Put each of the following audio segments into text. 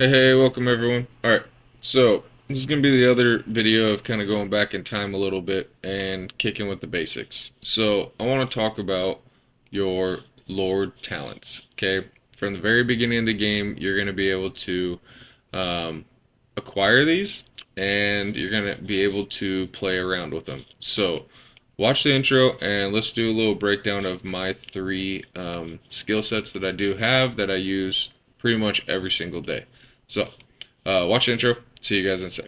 Hey, welcome everyone. Alright, so this is going to be the other video of kind of going back in time a little bit and kicking with the basics. So I want to talk about your Lord talents, okay? From the very beginning of the game, you're going to be able to um, acquire these and you're going to be able to play around with them. So watch the intro and let's do a little breakdown of my three skill sets that I do have that I use pretty much every single day. So, watch the intro. See you guys in a sec.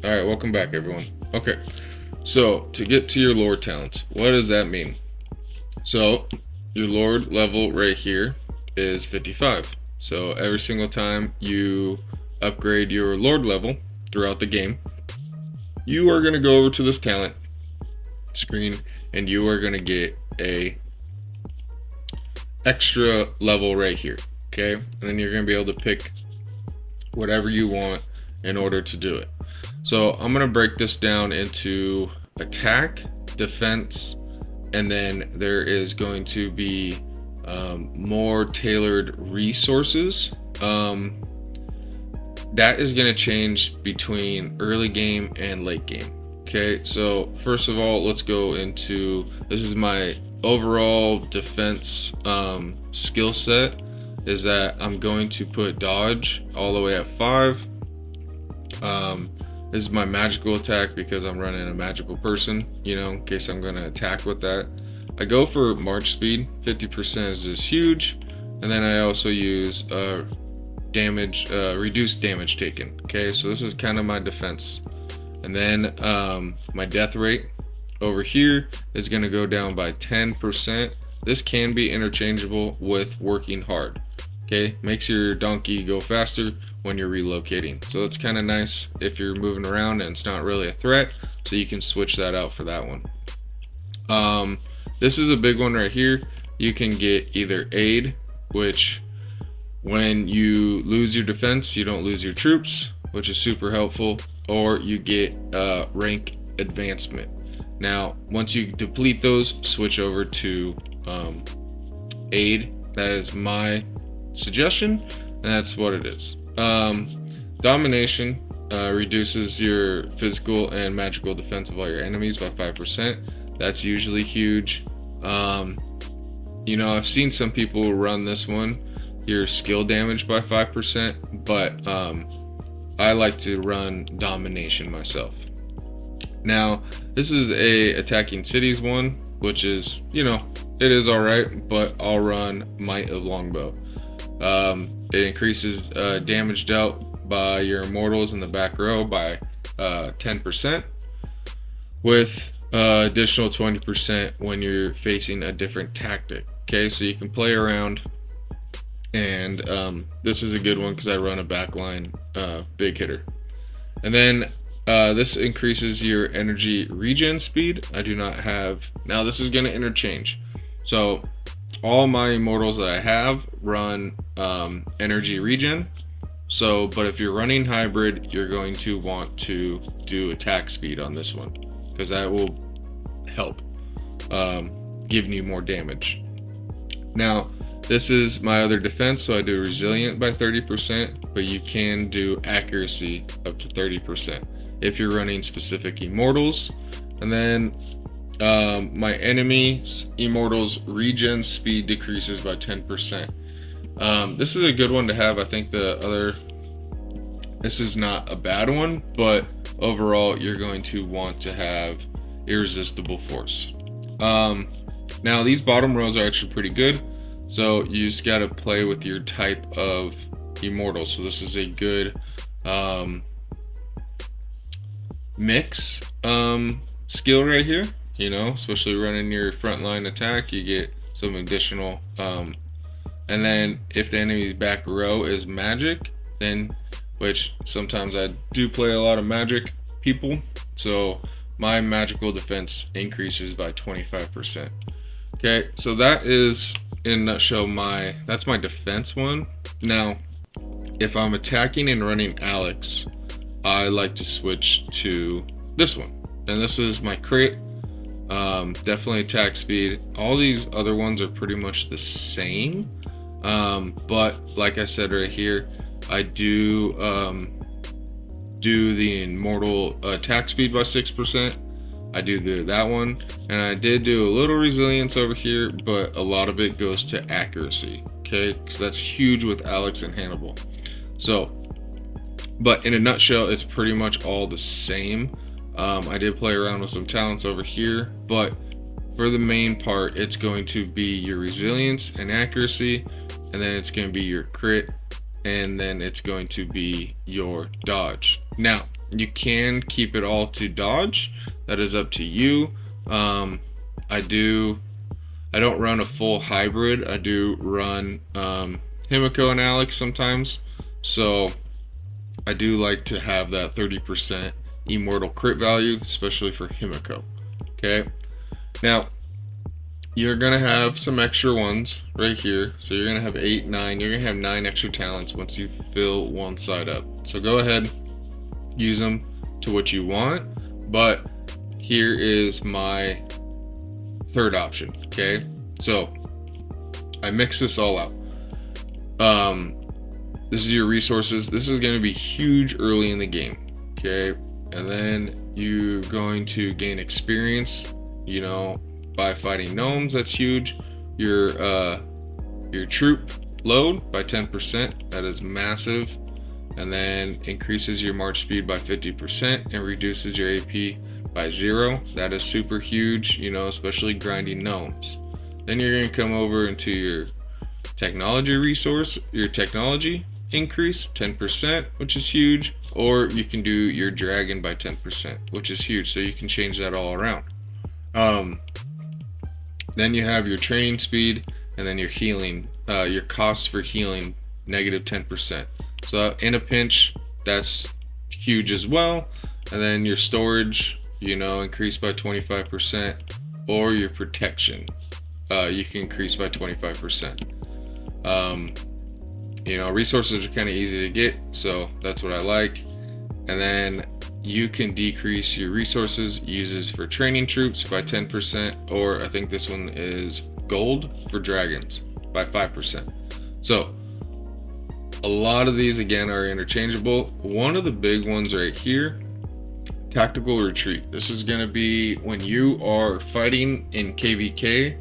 Alright, welcome back, everyone. Okay, so to get to your Lord talents, what does that mean? So, your Lord level right here is 55. So, every single time you upgrade your Lord level throughout the game, you are going to go over to this talent screen and you are going to get a extra level right here, okay? And then you're going to be able to pick whatever you want in order to do it. So I'm going to break this down into attack, defense, and then there is going to be more tailored resources. That is going to change between early game and late game. Okay, so first of all, let's go into, this is my overall defense skill set, is that I'm going to put dodge all the way at 5. This is my magical attack because I'm running a magical person, you know, in case I'm going to attack with that. I go for march speed, 50% is just huge, and then I also use reduced damage taken. Okay, so this is kind of my defense. And then my death rate over here is going to go down by 10%. This can be interchangeable with working hard. Okay, makes your donkey go faster when you're relocating. So it's kind of nice if you're moving around and it's not really a threat, so you can switch that out for that one. This is a big one right here. You can get either aid, which when you lose your defense, you don't lose your troops, which is super helpful, or you get rank advancement. Now, once you deplete those, switch over to aid. That is my suggestion, and that's what it is. Domination reduces your physical and magical defense of all your enemies by 5%. That's usually huge. You know, I've seen some people run this one, your skill damage by 5%, but I like to run domination myself. Now, this is a attacking cities one, which is, you know, it is alright, but I'll run Might of Longbow. It increases damage dealt by your immortals in the back row by 10%, with additional 20% when you're facing a different tactic. Okay, so you can play around, and this is a good one because I run a backline big hitter. And then this increases your energy regen speed. I do not have, now this is going to interchange. So all my immortals that I have run energy regen. So, but if you're running hybrid, you're going to want to do attack speed on this one because that will help giving you more damage. Now, this is my other defense, so I do resilient by 30%, but you can do accuracy up to 30% if you're running specific immortals. And then my enemy's immortals regen speed decreases by 10%. This is a good one to have. I think this is not a bad one, but overall you're going to want to have irresistible force. Now these bottom rows are actually pretty good, so you just got to play with your type of immortal. So this is a good mix skill right here, you know, especially running your frontline attack, you get some additional and then if the enemy's back row is magic, then, which sometimes I do play a lot of magic people, so my magical defense increases by 25%. Okay, so that is in a nutshell, that's my defense one. Now, if I'm attacking and running Alex, I like to switch to this one. And this is my crit. Definitely attack speed. All these other ones are pretty much the same. But like I said right here, I do the immortal attack speed by 6%. I do that one, and I did do a little resilience over here, but a lot of it goes to accuracy, okay? Because that's huge with Alex and Hannibal. So, but in a nutshell, it's pretty much all the same. I did play around with some talents over here, but for the main part, it's going to be your resilience and accuracy, and then it's going to be your crit, and then it's going to be your dodge. Now, you can keep it all to dodge. That is up to you. I don't run a full hybrid. I do run Himiko and Alex sometimes. So I do like to have that 30% immortal crit value, especially for Himiko. Okay. Now, you're going to have some extra ones right here. So you're going to have 8, 9. You're going to have 9 extra talents once you fill one side up. So go ahead, use them to what you want. But here is my third option. Okay. So I mix this all out. This is your resources. This is going to be huge early in the game. Okay. And then you're going to gain experience, you know, by fighting gnomes. That's huge. Your troop load by 10%. That is massive. And then increases your march speed by 50% and reduces your AP by 0. That is super huge, you know, especially grinding gnomes. Then you're going to come over into your technology resource, your technology increase 10%, which is huge. Or you can do your dragon by 10%, which is huge. So you can change that all around. Then you have your training speed, and then your healing, your cost for healing negative 10%. So in a pinch, that's huge as well. And then your storage, you know, increase by 25%, or your protection, you can increase by 25%. You know, resources are kind of easy to get, so that's what I like. And then you can decrease your resources uses for training troops by 10%, or I think this one is gold for dragons by 5%. So a lot of these again are interchangeable. One of the big ones right here, tactical retreat. This is going to be when you are fighting in KVK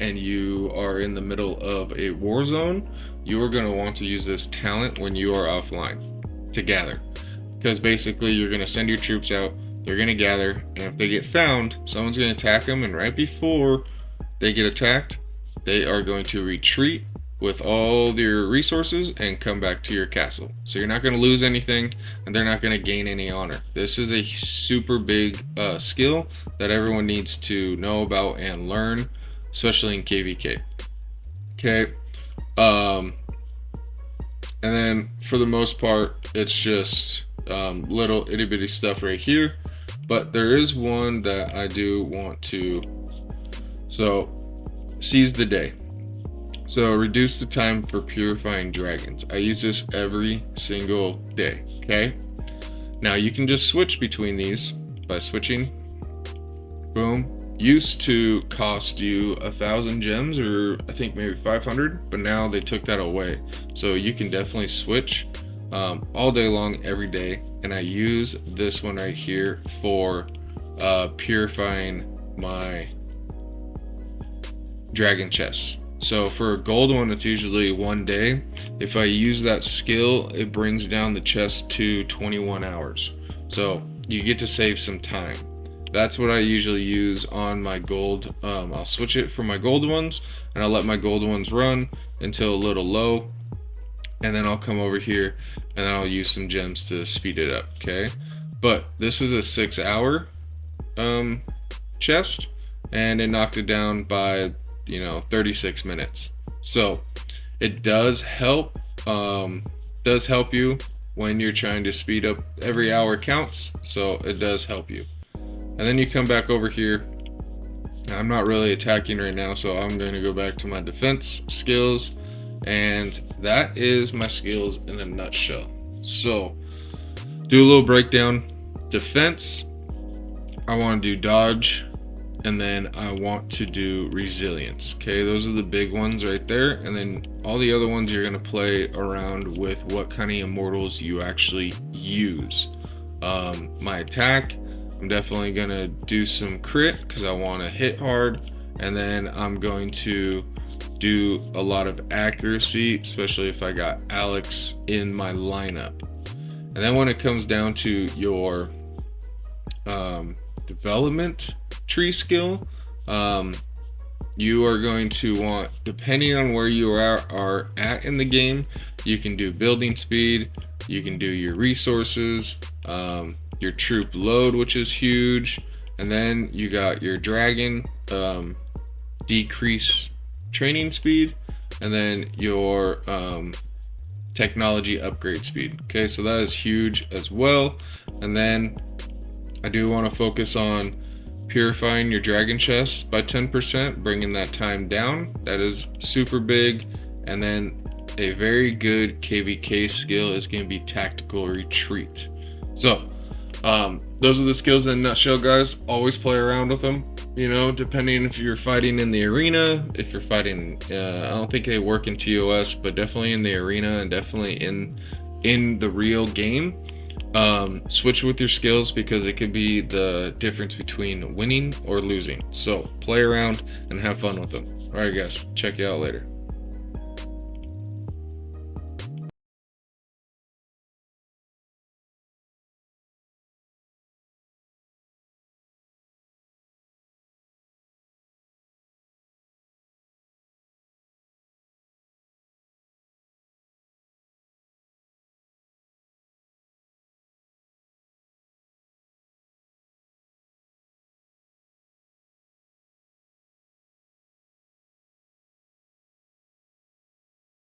and you are in the middle of a war zone. You are going to want to use this talent when you are offline to gather, because basically you're going to send your troops out, they're going to gather, and if they get found, someone's going to attack them, and right before they get attacked, they are going to retreat with all their resources and come back to your castle. So you're not going to lose anything, and they're not going to gain any honor. This is a super big skill that everyone needs to know about and learn, especially in KVK. Okay. And then for the most part, it's just little itty bitty stuff right here. But there is one that I do want to. So seize the day. So reduce the time for purifying dragons. I use this every single day. Okay. Now you can just switch between these by switching. Boom. Used to cost you 1,000 gems, or I think maybe 500, but now they took that away. So you can definitely switch all day long, every day. And I use this one right here for purifying my dragon chests. So for a gold one, it's usually 1 day. If I use that skill, it brings down the chest to 21 hours. So you get to save some time. That's what I usually use on my gold. I'll switch it for my gold ones, and I'll let my gold ones run until a little low, and then I'll come over here and I'll use some gems to speed it up. Okay, but this is a 6-hour chest, and it knocked it down by 36 minutes. So it does help you when you're trying to speed up. Every hour counts, so it does help you. And then you come back over here I'm not really attacking right now, so I'm going to go back to my defense skills, and that is my skills in a nutshell. So do a little breakdown. Defense, I want to do dodge, and then I want to do resilience. Okay, those are the big ones right there, and then all the other ones you're going to play around with what kind of immortals you actually use. My attack, I'm definitely going to do some crit because I want to hit hard, and then I'm going to do a lot of accuracy, especially if I got Alex in my lineup. And then when it comes down to your development tree skill, you are going to want, depending on where you are at in the game, you can do building speed, you can do your resources, your troop load, which is huge, and then you got your dragon, decrease training speed, and then your technology upgrade speed. Okay, so that is huge as well. And then I do want to focus on purifying your dragon chest by 10%, bringing that time down. That is super big. And then a very good KVK skill is going to be tactical retreat. So those are the skills in a nutshell, guys. Always play around with them, you know, depending if you're fighting in the arena, if you're fighting, I don't think they work in TOS, but definitely in the arena and definitely in the real game. Switch with your skills because it could be the difference between winning or losing. So play around and have fun with them. All right, guys, check you out later.